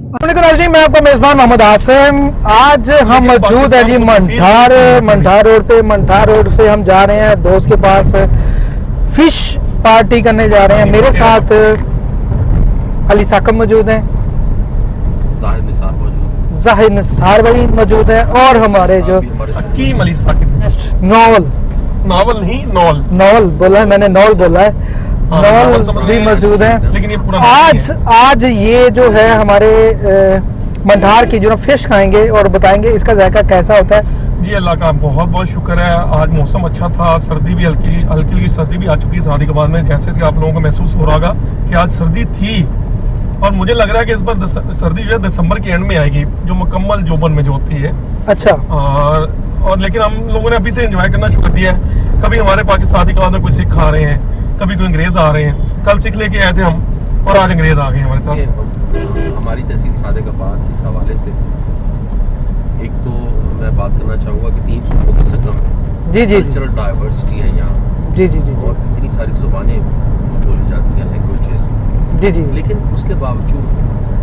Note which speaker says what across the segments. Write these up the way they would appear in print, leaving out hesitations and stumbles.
Speaker 1: मैं आपका मेजबान मोहम्मद आसिम। आज हम मौजूद है जी मंठार रोड पे। मंठार रोड से हम जा रहे हैं दोस्त के पास, फिश पार्टी करने जा रहे हैं। मेरे साथ अली साकब मौजूद हैं, जाहिर निसार भाई मौजूद है, और हमारे जो नॉवल बोला है, मैंने नॉवल बोला है, नॉवल भी मौजूद है। लेकिन ये आज ये जो है हमारे मंठार की जो फिश खाएंगे और बताएंगे इसका जायका कैसा होता है।
Speaker 2: जी अल्लाह का बहुत बहुत शुक्र है। आज मौसम अच्छा था, सर्दी भी हल्की सर्दी भी आ चुकी है शादी के बाद में। जैसे कि आप लोगों को महसूस हो रहा होगा कि आज सर्दी थी, और मुझे लग रहा है कि इस बार सर्दी जो है दिसंबर के एंड में आएगी, जो मुकम्मल जोबन में जो होती है। अच्छा। और लेकिन हम लोगों ने अभी से एंजॉय करना शुरू कर दिया है। कभी हमारे पाकिस्तानी के बाद में कोई सिख आ रहे हैं, कभी कोई अंग्रेज आ रहे हैं। कल सिख लेके आए थे हम, और आज अंग्रेज आ गए हमारे साथ।
Speaker 3: हमारी तहसील सादेकाबाद इस हवाले से एक तो मैं बात करना चाहूँगा कि 3 सूबों की संगम जी कल्चरल डाइवर्सिटी है यहाँ जी और इतनी सारी ज़ुबानें बोली जाती हैं, लैंग्वेजेस जी। लेकिन उसके बावजूद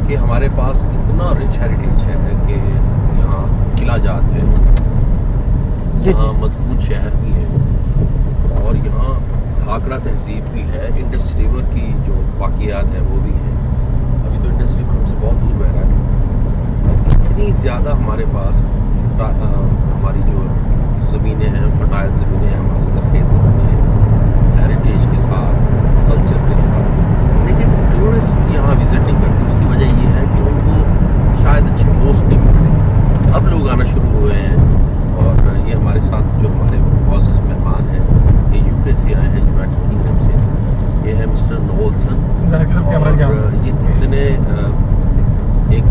Speaker 3: कि हमारे पास इतना रिच हेरिटेज है कि यहाँ किला जात है, यहाँ मदफून शहर भी है, और यहाँ भाखड़ा तहजीब भी है। इंडस रिवर की जो वाक़ियात है वो भी है। अभी तो इंडस रिवर हमसे बहुत दूर बह रहा है। इतनी ज़्यादा हमारे पास हमारी जो ज़मीनें हैं, फर्टाइल ज़मीनें हैं, हमारी ज़रख़ेज़ ज़मीनें हैं, हेरिटेज के साथ, कल्चर के साथ, लेकिन टूरिस्ट यहाँ विज़िट नहीं करते। उसकी वजह ये है कि उनको शायद अच्छे होस्ट नहीं मिलते। अब लोग आना शुरू हुए हैं, और ये हमारे साथ जो हमारे मौजूद मेहमान हैं, ये यूके से आए हैं, यूनाइटेड किंगडम से। ये है मिस्टर नोल्सन, और ये इतने एक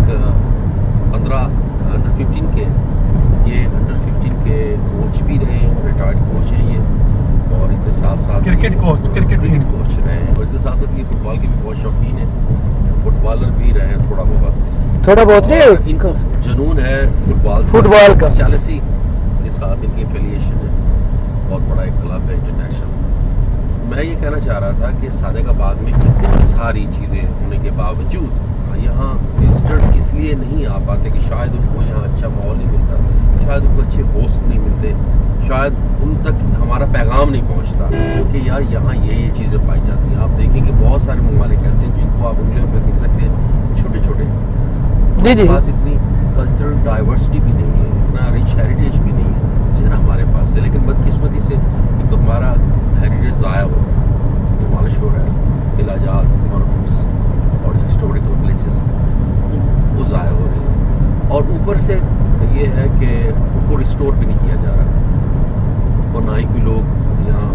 Speaker 3: 15 अंडर 15 के कोच भी रहे हैं, रिटायर्ड कोच हैं ये, और इसके साथ साथ क्रिकेट कोच रहे हैं, और इसके साथ साथ ये फुटबॉल के भी बहुत शौकीन है, फुटबॉलर भी रहे हैं थोड़ा बहुत नहीं। इनका जुनून है फुटबॉल का। चेल्सी के साथ इनकी एफिलिएशन है, बहुत बड़ा एक क्लब है इंटरनेशनल। मैं ये कहना चाह रहा था कि सादेकाबाद में इतनी सारी चीज़ें होने के बावजूद यहाँ विजिटर इसलिए नहीं आ पाते कि शायद उनको यहाँ अच्छा माहौल नहीं मिलता, शायद उनको अच्छे होस्ट नहीं मिलते, शायद उन तक हमारा पैगाम नहीं पहुँचता, क्योंकि यार यहाँ ये चीज़ें पाई जाती हैं। आप देखेंगे बहुत सारे ममालिक ऐसे जिनको आप उंगलियों पर गिन सकते हैं, छोटे छोटे, उनके पास इतनी कल्चरल डाइवर्सिटी भी नहीं है, इतना रिच हेरिटेज भी नहीं है जितना हमारे पास है। लेकिन बदकिस्मती से एक तो हमारा हेरिटेज ज़ाया हो रहा है, डिमॉलिश हो रहा है, इलाजात मॉन्यूमेंट्स और जो हिस्टोरिकल प्लेसेस वो ज़ाया हो रही है, और ऊपर से ये है कि उनको रिस्टोर भी नहीं किया जा रहा, और ना ही कोई लोग यहाँ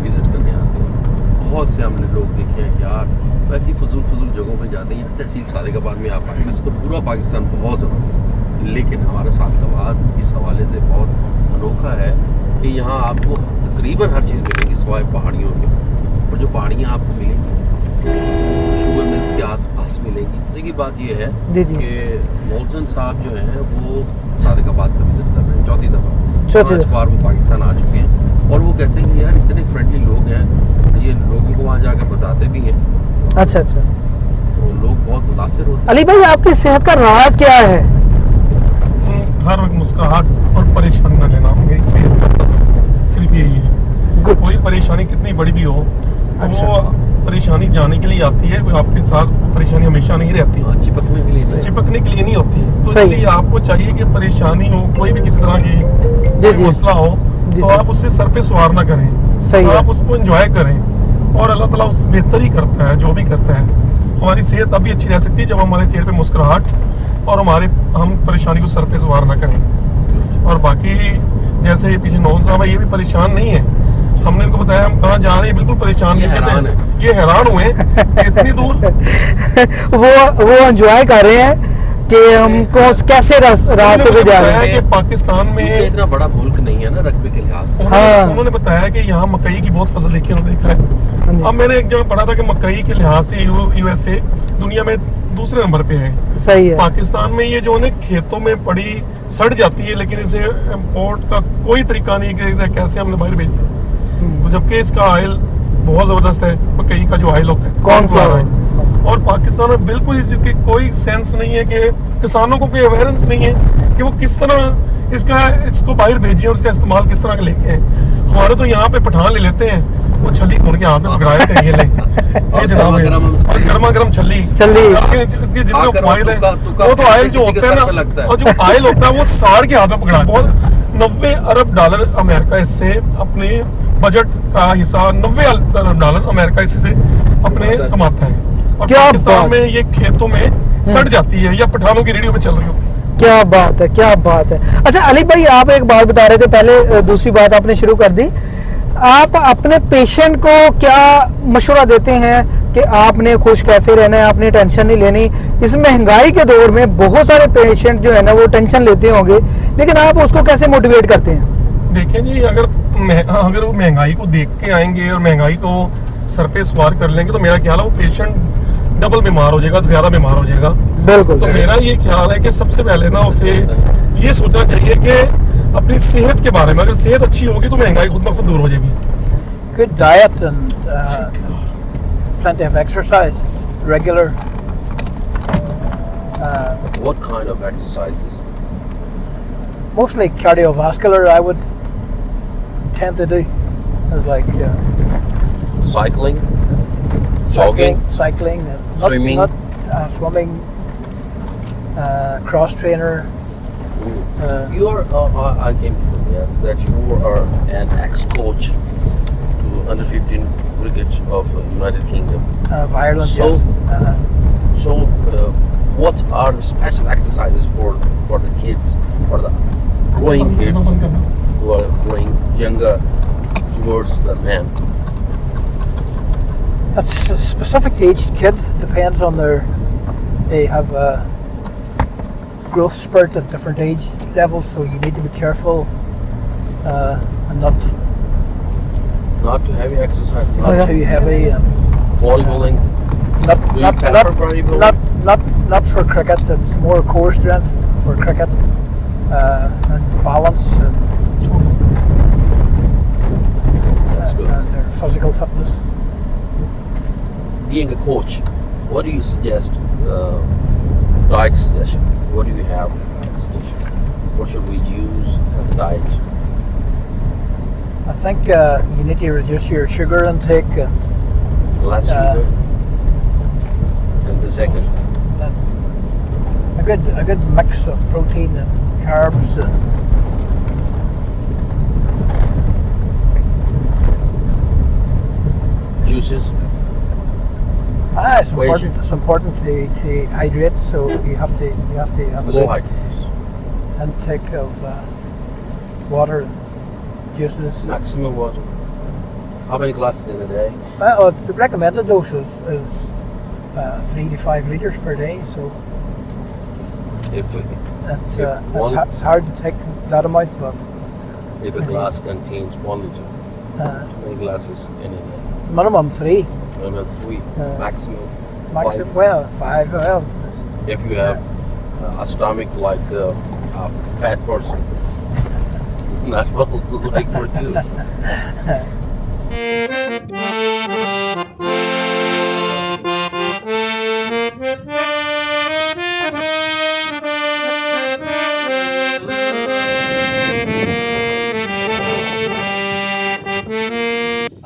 Speaker 3: विज़िट करने आते हैं। बहुत से हमने लोग देखे हैं कि यार वैसी फजूल जगहों पे जाते हैं। तहसील सादेकाबाद में आप आए, वैसे तो पूरा पाकिस्तान बहुत ज़बरदस्त है, लेकिन हमारा सादेकाबाद इस हवाले से बहुत अनोखा है कि यहाँ आपको तकरीबन हर चीज़ मिलेगी सिवाय पहाड़ियों के, और जो पहाड़ियाँ आपको मिलेंगी शुगर मिल्स के आसपास मिलेगी। लेकिन बात ये है कि मोल्सन साहब जो हैं वो सादेकाबाद का विज़िट कर रहे हैं चौथी दफ़ा वो पाकिस्तान आ चुके हैं, और वो कहते हैं कि यार इतने फ्रेंडली लोग हैं, ये लोगों को वहाँ जाकर बताते भी हैं। अच्छा, तो लोग बहुत मुतासिर होते हैं।
Speaker 1: अली भाई, आपकी सेहत का राज क्या है?
Speaker 2: हर वक्त मुस्कुराहट और परेशानी न लेना, मेरी सेहत का बस सिर्फ यही है। कोई परेशानी कितनी बड़ी भी हो तो वो परेशानी जाने के लिए आती है, कोई आपके साथ परेशानी हमेशा नहीं रहती, चिपकने के लिए नहीं होती। तो इसलिए आपको चाहिए कि परेशानी हो, कोई भी किसी तरह की मसला हो, तो आप उससे सर पे सवार ना करें, तो आप उसको एंजॉय करें, और अल्लाह ताला उस बेहतर ही करता है जो भी करता है। हमारी सेहत तभी अच्छी रह सकती है जब हमारे चेहरे पे मुस्कुराहट और हम परेशानी को सर पे सवार ना करें। और बाकी जैसे पीछे नौन साहब है, ये भी परेशान नहीं है। हमने इनको बताया हम कहाँ जा रहे हैं, बिल्कुल परेशान नहीं है, ये हैरान हुए इतनी दूर
Speaker 1: वो एंजॉय कर रहे हैं कि हमको कैसे रास्ते पे जा रहे हैं।
Speaker 2: कि पाकिस्तान में
Speaker 3: इतना बड़ा मुल्क नहीं है ना रकबे के लिहाज से।
Speaker 2: उन्होंने बताया कि यहाँ मकई की बहुत फसल देखी उन्होंने देखा है। अब मैंने एक जगह पढ़ा था कि मकई के लिहाज से यूएसए दुनिया में दूसरे नंबर पे है। सही है। पाकिस्तान में ये जो है खेतों में पड़ी सड़ जाती है, लेकिन इसे इम्पोर्ट का कोई तरीका नहीं कि इसे कैसे हमने बाहर भेजें, जबकि इसका ऑयल बहुत जबरदस्त है। मकई का जो ऑयल होता है, कॉर्नफ्लावर, और पाकिस्तान में बिल्कुल इस चीज़ की कोई सेंस नहीं है कि किसानों को कोई अवेयरनेस नहीं है कि वो किस तरह इसको बाहर भेजिए और इसका इस्तेमाल किस तरह का लेके हैं। हमारे तो यहाँ पे पठान ले लेते हैं, वो छली खोल के हाथ में पकड़ा देते हैं, ये ले ये जनाब है, और गर्मा गर्म छली जितना ऑयल है वो तो ऑयल जो होता है ना, और जो ऑयल होता है वो साड़ के हाथ में पकड़ा। और 90 अरब डॉलर अमेरिका इससे अपने बजट का हिस्सा 90 अरब डॉलर अमेरिका इससे अपने कमाता है, और पाकिस्तान में ये खेतों में सड़ जाती है या पठानों की रेडियो पे चल रही होती है।
Speaker 1: क्या बात है, क्या बात है। अच्छा अली भाई, आप एक बात बता रहे थे पहले, दूसरी बात आपने शुरू कर दी। आप अपने पेशेंट को क्या मशवरा देते हैं कि आपने खुश कैसे रहना है, आपने टेंशन नहीं लेनी? इस महंगाई के दौर में बहुत सारे पेशेंट जो है ना वो टेंशन लेते होंगे, लेकिन आप उसको कैसे मोटिवेट करते हैं?
Speaker 2: देखिए जी, अगर वो महंगाई को देख के आएंगे और महंगाई को सर पे सवार कर लेंगे तो मेरा ख्याल है वो पेशेंट डबल बीमार हो जाएगा, ज्यादा बीमार हो जाएगा।
Speaker 1: बिल्कुल।
Speaker 2: तो मेरा ये ख्याल है कि सबसे पहले ना उसे ये सोचना चाहिए कि अपनी सेहत के बारे में, अगर सेहत अच्छी होगी तो महंगाई खुद ब खुद दूर हो जाएगी।
Speaker 4: Good diet and plenty of exercise, regular.
Speaker 3: What kind of exercises?
Speaker 4: Mostly cardiovascular, I would tend to do. It's like
Speaker 3: Cycling, jogging,
Speaker 4: cycling,
Speaker 3: swimming,
Speaker 4: swimming, cross trainer.
Speaker 3: You are. I came to know that you are an ex-coach to under 15 cricket of United Kingdom.
Speaker 4: Of Ireland,
Speaker 3: So-
Speaker 4: yes.
Speaker 3: So, what are the special exercises for the kids, for the growing kids who are growing younger towards the man?
Speaker 4: That's specific to each kid. Depends on they have a growth spurt at different age levels, so you need to be careful and not
Speaker 3: Not too heavy exercise,
Speaker 4: too heavy.
Speaker 3: bodybuilding.
Speaker 4: Not for cricket. It's more core strength for cricket and balance and
Speaker 3: good.
Speaker 4: their physical fitness.
Speaker 3: Being a coach, what do you suggest? Diet suggestion. What do you have? Diet suggestion. What should we use as a diet?
Speaker 4: I think you need to reduce your sugar intake.
Speaker 3: Less sugar. And the second.
Speaker 4: A good mix of protein and carbs.
Speaker 3: Juices.
Speaker 4: It's important to hydrate, so you have to have a
Speaker 3: Low
Speaker 4: good
Speaker 3: hydration.
Speaker 4: intake of water, juices.
Speaker 3: Maximum water. How many glasses in a day?
Speaker 4: The recommended dose is 3 to 5 liters per day, so
Speaker 3: If
Speaker 4: it's hard to take that amount, but
Speaker 3: if a glass contains 1 liter, how many glasses in a day?
Speaker 4: minimum 3,
Speaker 3: Minimum 3. Maximum.
Speaker 4: maximum 5.
Speaker 3: If you have a stomach like a fat person, not well like for you.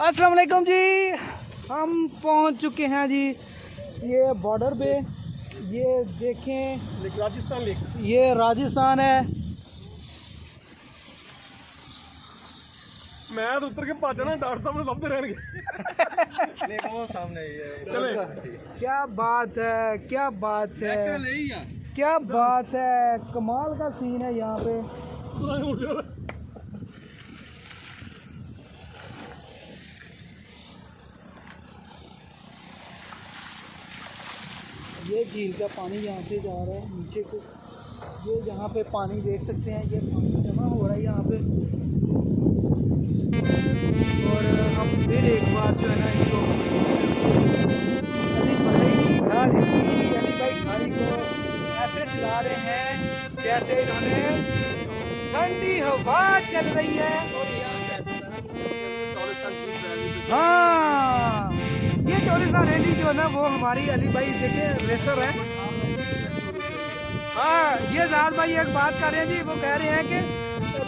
Speaker 1: अस्सलाम वालेकुम जी, हम पहुंच चुके हैं जी ये border पे। ये देखें,
Speaker 2: राजस्थान लेक,
Speaker 1: ये राजस्थान है।
Speaker 2: मैं तो उतर के पाचा ना डॉक्टर साहब ने लभते रहने
Speaker 5: नहीं वो सामने ही है।
Speaker 2: चले।
Speaker 1: क्या बात है, क्या बात है, क्या बात है, कमाल का सीन है यहाँ पे। ये झील का पानी यहाँ से जा रहा है नीचे को। ये यहाँ पे पानी देख सकते हैं, ये पानी जमा हो रहा है यहाँ पे। और हम फिर एक बार जो है ना इसको अली भाई गाड़ी को ऐसे चला रहे हैं जैसे इन्होंने ठंडी हवा चल रही है। हाँ, ये जो चौलीसा रैली जो है ना वो हमारी अली भाई देखिए रेसर है। हाँ ये जाद भाई एक बात कर रहे हैं जी, वो कह रहे हैं कि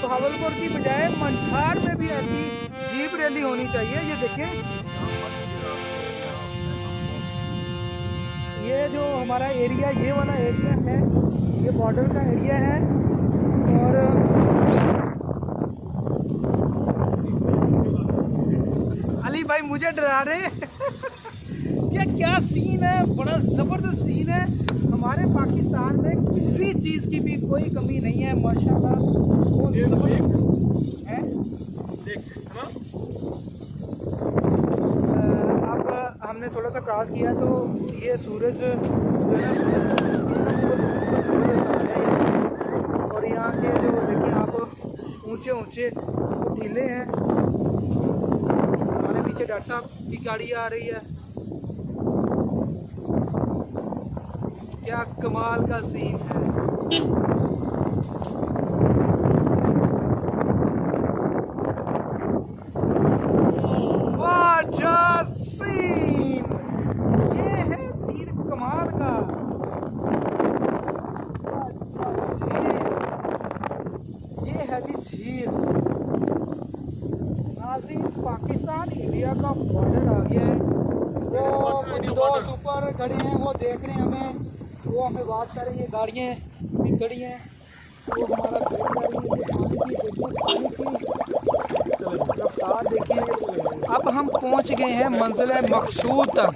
Speaker 1: भावलपुर की बजाय मंठार में भी ऐसी जीप रैली होनी चाहिए। ये देखें ये जो हमारा एरिया, ये वाला एरिया है, ये बॉर्डर का एरिया है। और अली भाई मुझे डरा रहे हैं ये क्या सीन है, बड़ा ज़बरदस्त सीन है। हमारे पाकिस्तान में किसी चीज़ की भी कोई कमी नहीं है माशाल्लाह। वो है अब हमने थोड़ा सा क्रॉस किया तो ये सूरज जो है ना, और यहाँ के जो देखिए आप ऊंचे ऊंचे टीले हैं। हमारे पीछे डॉक्टर साहब की गाड़ी आ रही है। क्या कमाल का सीन है। वाह सीन, ये है सीन कमाल का। ये है जी झील। नाज़रीन पाकिस्तान इंडिया का बॉर्डर आ गया है। वो कुछ दोस्त ऊपर खड़े हैं, वो देख रहे हैं हमें, वो हमें बात कर रही है। गाड़ियाँ भी खड़ी हैं, वो हमारा वेट कर रही है। पानी की रफ्तार देखिए। अब हम पहुंच गए हैं मंजिल मकसूद तक।